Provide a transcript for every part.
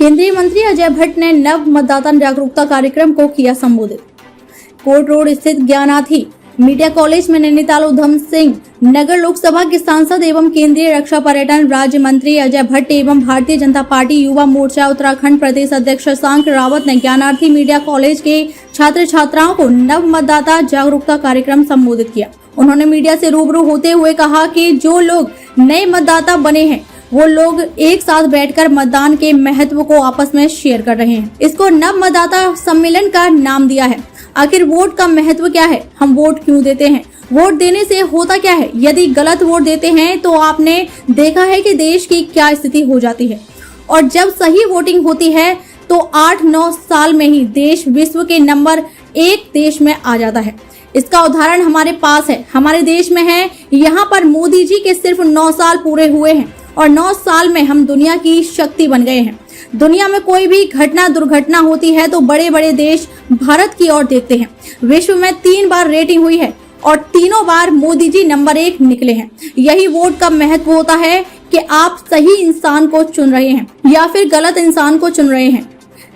केंद्रीय मंत्री अजय भट्ट ने नव मतदाता जागरूकता कार्यक्रम को किया संबोधित। कोर्ट रोड स्थित ज्ञानार्थी मीडिया कॉलेज में नैनीताल उधम सिंह नगर लोकसभा के सांसद एवं केंद्रीय रक्षा पर्यटन राज्य मंत्री अजय भट्ट एवं भारतीय जनता पार्टी युवा मोर्चा उत्तराखंड प्रदेश अध्यक्ष शशांक रावत ने ज्ञानार्थी मीडिया कॉलेज के छात्र छात्राओं को नव मतदाता जागरूकता कार्यक्रम संबोधित किया। उन्होंने मीडिया से रूबरू होते हुए कहा कि जो लोग नए मतदाता बने हैं वो लोग एक साथ बैठकर मतदान के महत्व को आपस में शेयर कर रहे हैं। इसको नव मतदाता सम्मेलन का नाम दिया है। आखिर वोट का महत्व क्या है, हम वोट क्यों देते हैं, वोट देने से होता क्या है, यदि गलत वोट देते हैं तो आपने देखा है कि देश की क्या स्थिति हो जाती है, और जब सही वोटिंग होती है तो 8-9 साल में ही देश विश्व के नंबर 1 देश में आ जाता है। इसका उदाहरण हमारे पास है, हमारे देश में है। यहाँ पर मोदी जी के सिर्फ 9 साल पूरे हुए हैं और 9 साल में हम दुनिया की शक्ति बन गए हैं। दुनिया में कोई भी घटना दुर्घटना होती है तो बड़े बड़े देश भारत की ओर देखते हैं। विश्व में 3 बार रेटिंग हुई है और तीनों बार मोदी जी नंबर 1 निकले हैं। यही वोट का महत्व होता है कि आप सही इंसान को चुन रहे हैं या फिर गलत इंसान को चुन रहे हैं।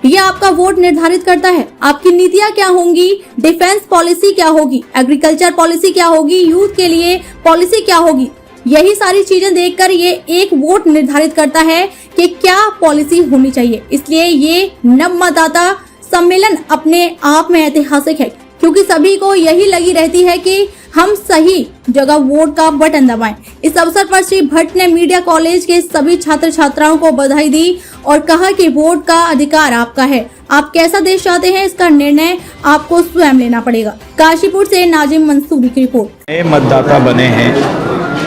यह आपका वोट निर्धारित करता है। आपकी नीतियां क्या होंगी, डिफेंस पॉलिसी क्या होगी, एग्रीकल्चर पॉलिसी क्या होगी, यूथ के लिए पॉलिसी क्या होगी, यही सारी चीजें देखकर ये एक वोट निर्धारित करता है कि क्या पॉलिसी होनी चाहिए। इसलिए ये नव मतदाता सम्मेलन अपने आप में ऐतिहासिक है, क्योंकि सभी को यही लगी रहती है कि हम सही जगह वोट का बटन दबाएं। इस अवसर पर श्री भट्ट ने मीडिया कॉलेज के सभी छात्र छात्राओं को बधाई दी और कहा कि वोट का अधिकार आपका है। आप कैसा देश चाहते हैं इसका निर्णय आपको स्वयं लेना पड़ेगा। काशीपुर से नाजिम मंसूरी की रिपोर्ट। नए मतदाता बने हैं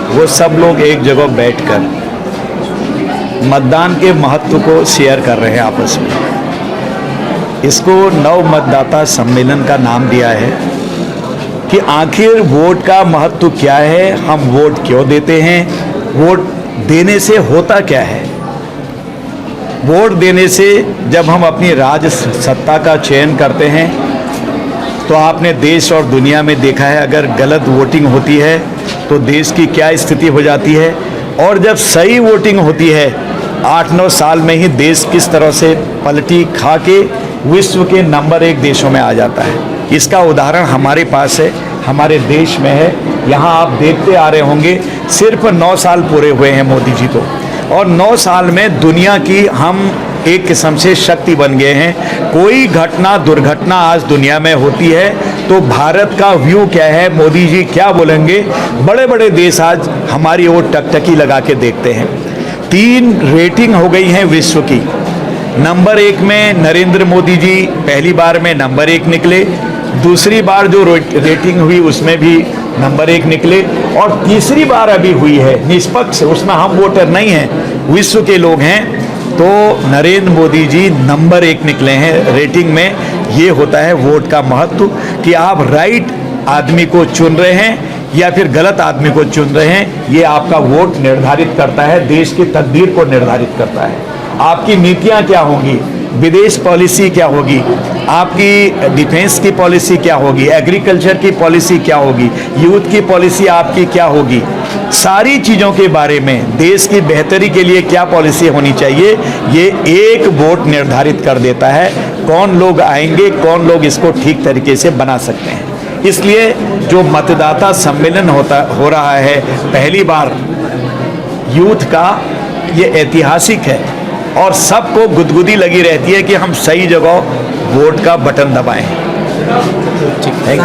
वो सब लोग एक जगह बैठकर मतदान के महत्व को शेयर कर रहे हैं आपस में। इसको नव मतदाता सम्मेलन का नाम दिया है कि आखिर वोट का महत्व क्या है, हम वोट क्यों देते हैं, वोट देने से होता क्या है। वोट देने से जब हम अपनी राज सत्ता का चयन करते हैं तो आपने देश और दुनिया में देखा है, अगर गलत वोटिंग होती है तो देश की क्या स्थिति हो जाती है, और जब सही वोटिंग होती है 8-9 साल में ही देश किस तरह से पलटी खा के विश्व के नंबर 1 देशों में आ जाता है। इसका उदाहरण हमारे पास है, हमारे देश में है। यहाँ आप देखते आ रहे होंगे सिर्फ 9 साल पूरे हुए हैं मोदी जी को, और 9 साल में दुनिया की हम एक किस्म से शक्ति बन गए हैं। कोई घटना दुर्घटना आज दुनिया में होती है तो भारत का व्यू क्या है, मोदी जी क्या बोलेंगे, बड़े बड़े देश आज हमारी ओर टकटकी लगा के देखते हैं। 3 रेटिंग हो गई हैं विश्व की। नंबर 1 में नरेंद्र मोदी जी पहली बार में नंबर 1 निकले, दूसरी बार जो रेटिंग हुई उसमें भी नंबर 1 निकले, और तीसरी बार अभी हुई है निष्पक्ष, उसमें हम वोटर नहीं हैं, विश्व के लोग हैं, तो नरेंद्र मोदी जी नंबर 1 निकले हैं रेटिंग में। ये होता है वोट का महत्व कि आप राइट आदमी को चुन रहे हैं या फिर गलत आदमी को चुन रहे हैं। ये आपका वोट निर्धारित करता है, देश की तकदीर को निर्धारित करता है। आपकी नीतियां क्या होंगी, विदेश पॉलिसी क्या होगी, आपकी डिफेंस की पॉलिसी क्या होगी, एग्रीकल्चर की पॉलिसी क्या होगी, यूथ की पॉलिसी आपकी क्या होगी, सारी चीज़ों के बारे में देश की बेहतरी के लिए क्या पॉलिसी होनी चाहिए, ये एक वोट निर्धारित कर देता है। कौन लोग आएंगे, कौन लोग इसको ठीक तरीके से बना सकते हैं। इसलिए जो मतदाता सम्मेलन हो रहा है पहली बार यूथ का, ये ऐतिहासिक है और सबको गुदगुदी लगी रहती है कि हम सही जगह वोट का बटन दबाएं। ठीक है।